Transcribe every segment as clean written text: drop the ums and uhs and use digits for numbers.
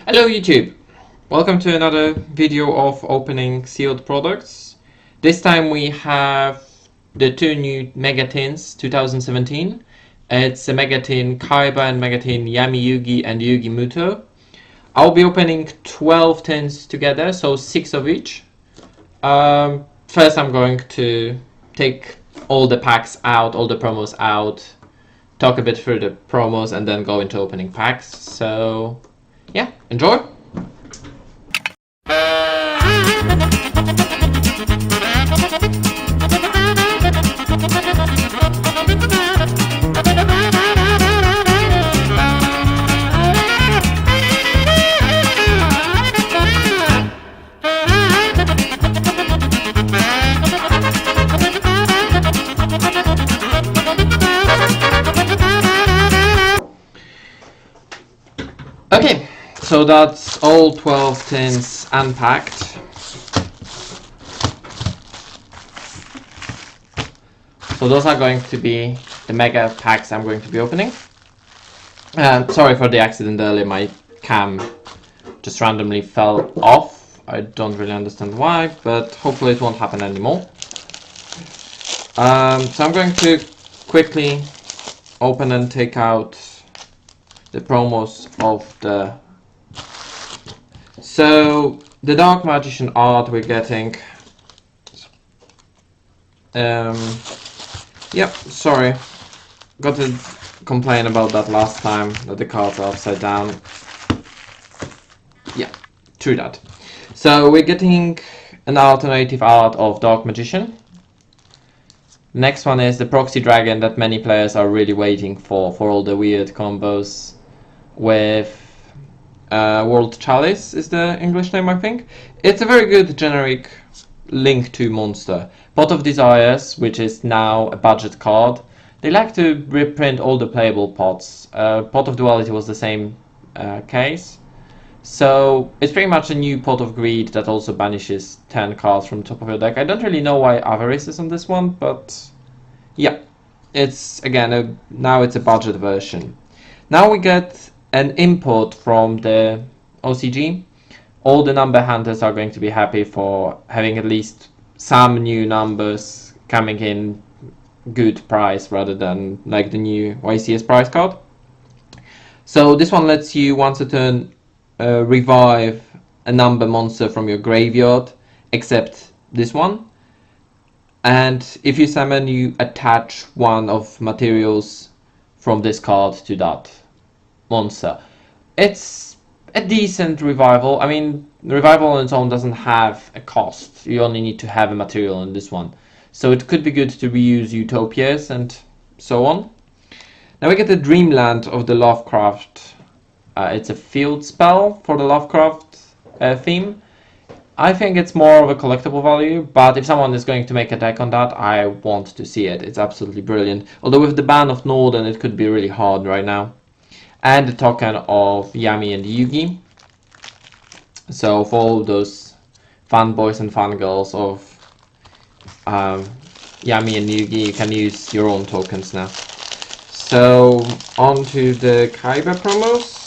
Hello YouTube! Welcome to another video of opening sealed products. This time we have the two new Mega Tins 2017. It's a Mega Tin Kaiba and Mega Tin Yami Yugi and Yugi Muto. I'll be opening 12 tins together, so 6 of each. First I'm going to take all the packs out, all the promos out, talk a bit through the promos and then go into opening packs. So yeah, enjoy! Okay, so that's all 12 tins unpacked. So those are going to be the mega packs I'm going to be opening. Sorry for the accident earlier, my cam just randomly fell off. I don't really understand why, but hopefully it won't happen anymore. So I'm going to quickly open and take out the promos of the... So the Dark Magician art we're getting. Yep, sorry, got to complain about that last time, that the cards are upside down. Yeah, true that. So we're getting an alternative art of Dark Magician. Next one is the Proxy Dragon that many players are really waiting for all the weird combos with World Chalice is the English name, I think. It's a very good generic link to monster. Pot of Desires, which is now a budget card. They like to reprint all the playable pots. Pot of Duality was the same case. So it's pretty much a new Pot of Greed that also banishes 10 cards from the top of your deck. I don't really know why Avarice is on this one, but yeah, it's again now it's a budget version. Now we get an import from the OCG. All the number hunters are going to be happy for having at least some new numbers coming in good price rather than like the new YCS price card. So this one lets you once a turn revive a number monster from your graveyard, except this one. And if you summon, you attach one of materials from this card to that monster. It's a decent revival. I mean, revival on its own doesn't have a cost. You only need to have a material in this one. So it could be good to reuse Utopias and so on. Now we get the Dreamland of the Lovecraft. It's a field spell for the Lovecraft theme. I think it's more of a collectible value, but if someone is going to make a deck on that, I want to see it. It's absolutely brilliant. Although with the ban of Norden, it could be really hard right now. And the token of Yami and Yugi. So for all those fanboys and fangirls of Yami and Yugi, you can use your own tokens now. So on to the Kaiba promos.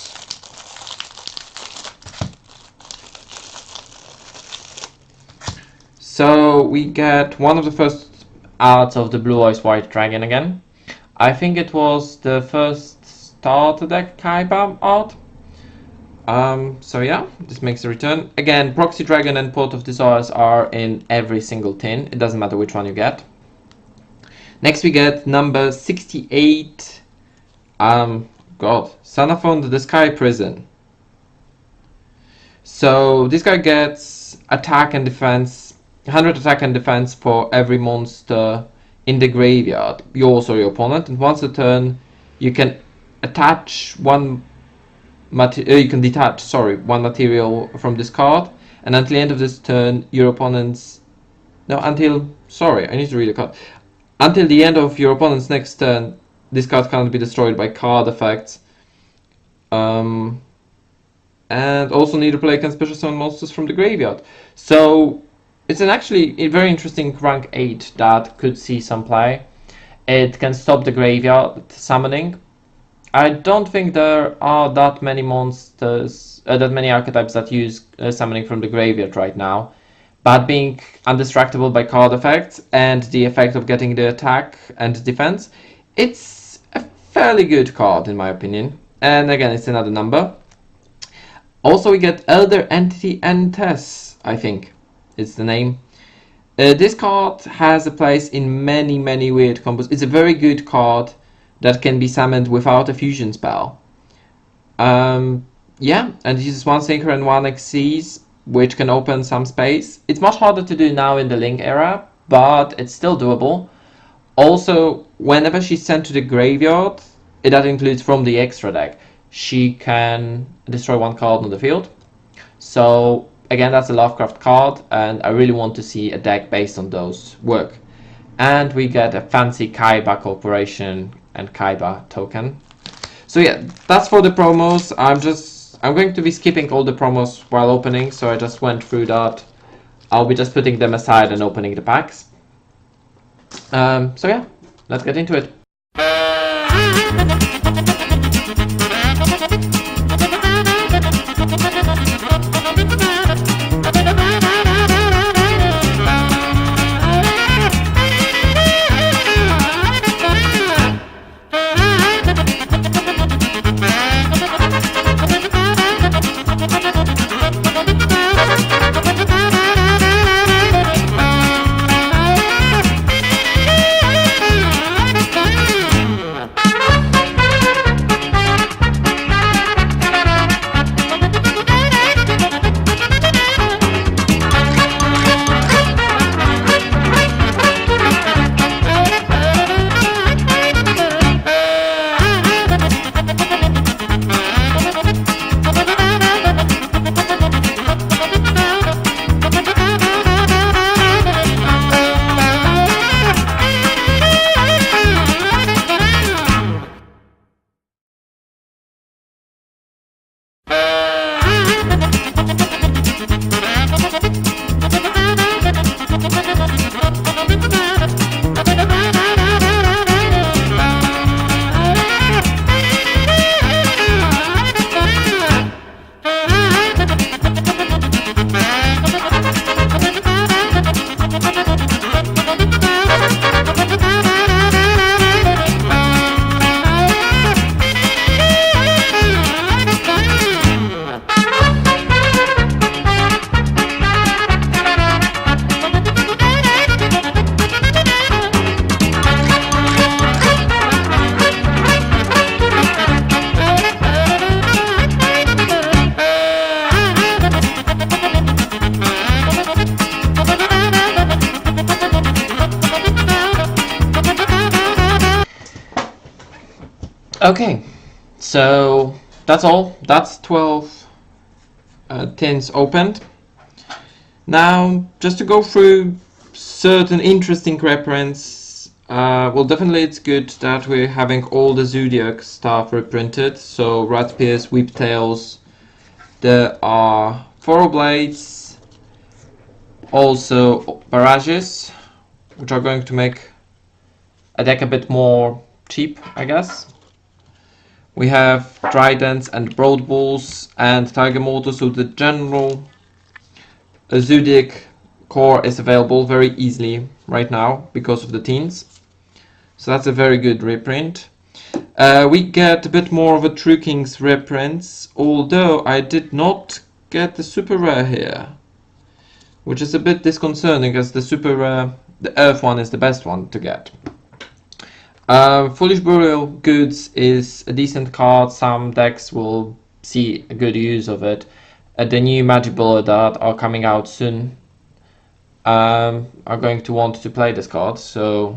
So we get one of the first arts of the Blue Eyes White Dragon again. I think it was the first starter deck Kaiba art. So yeah, this makes a return. Again, Proxy Dragon and Pot of Desires are in every single tin. It doesn't matter which one you get. Next we get number 68. Xenophon the Sky Prison. So this guy gets attack and defense, 100 attack and defense for every monster in the graveyard, yours or your opponent. And once a turn, you can attach one one material from this card, and until the end of this turn, your opponent's until the end of your opponent's next turn, this card cannot be destroyed by card effects. And also neither player can special summon monsters from the graveyard. So it's actually a very interesting rank 8 that could see some play. It can stop the graveyard summoning. I don't think there are that many monsters, that many archetypes that use summoning from the graveyard right now. But being undistractable by card effects and the effect of getting the attack and defense, it's a fairly good card in my opinion. And again, it's another number. Also, we get Elder Entity Entes, I think it's the name. This card has a place in many weird combos. It's a very good card that can be summoned without a fusion spell. Yeah, and it uses 1 Synchro and 1 Xyz, which can open some space. It's much harder to do now in the Link era, but it's still doable. Also, whenever she's sent to the graveyard, that includes from the extra deck, she can destroy 1 card on the field. So again, that's a Lovecraft card, and I really want to see a deck based on those work. And we get a fancy Kaiba Corporation and Kaiba token. So yeah, that's for the promos. I'm going to be skipping all the promos while opening, so I just went through that. I'll be just putting them aside and opening the packs. So yeah, let's get into it. Okay, so that's all. That's 12 tins opened. Now, just to go through certain interesting reprints, well, definitely it's good that we're having all the Zodiac stuff reprinted. So, Ratpierce, Whiptails, there are Foro Blades, also Barrages, which are going to make a deck a bit more cheap, I guess. We have Tridents and Broad Bulls and Tiger Mortar, so the general Zodiac core is available very easily right now because of the teens. So that's a very good reprint. We get a bit more of a True Kings reprints, although I did not get the super rare here, which is a bit disconcerting as the super rare, the Earth one is the best one to get. Foolish Burial Goods is a decent card. Some decks will see a good use of it. The new Magic Bullet that are coming out soon are going to want to play this card, so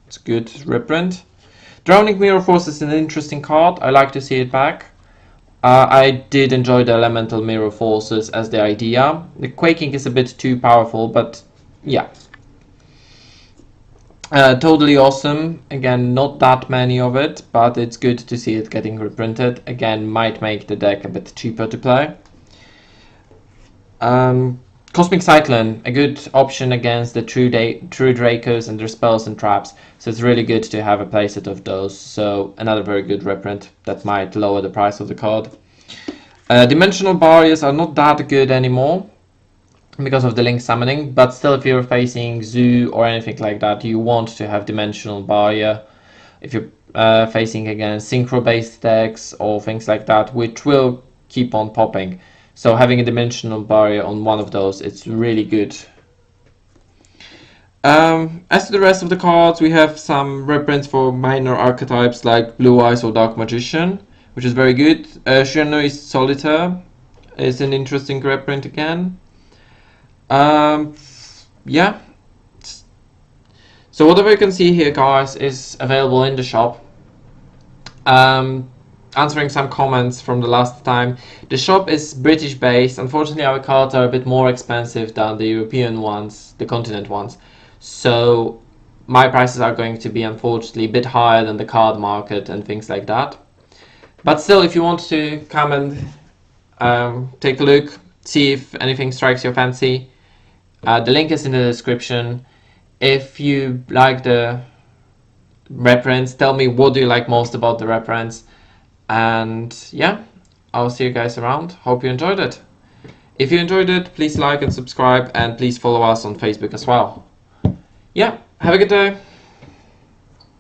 it's a good reprint. Drowning Mirror Force is an interesting card. I like to see it back. I did enjoy the Elemental Mirror Forces as the idea. The Quaking is a bit too powerful, but yeah. Totally awesome. Again, not that many of it, but it's good to see it getting reprinted. Again, might make the deck a bit cheaper to play. Cosmic Cyclone, a good option against the True Dracos and their spells and traps. So it's really good to have a playset of those. So another very good reprint that might lower the price of the card. Dimensional Barriers are not that good anymore because of the Link Summoning, but still if you're facing Zoo or anything like that, you want to have Dimensional Barrier. If you're facing against Synchro-based decks or things like that, which will keep on popping. So having a Dimensional Barrier on one of those, it's really good. As to the rest of the cards, we have some reprints for minor archetypes like Blue Eyes or Dark Magician, which is very good. Shinoi's Solitaire is an interesting reprint again. Yeah. So whatever you can see here, guys, is available in the shop. Answering some comments from the last time. The shop is British based. Unfortunately, our cards are a bit more expensive than the European ones, the continent ones. So my prices are going to be unfortunately a bit higher than the card market and things like that. But still, if you want to come and take a look, see if anything strikes your fancy, the link is in the description. If you like the reprints, tell me what do you like most about the reprints. And yeah, I'll see you guys around. Hope you enjoyed it. If you enjoyed it, please like and subscribe, and please follow us on Facebook as well. Yeah, have a good day.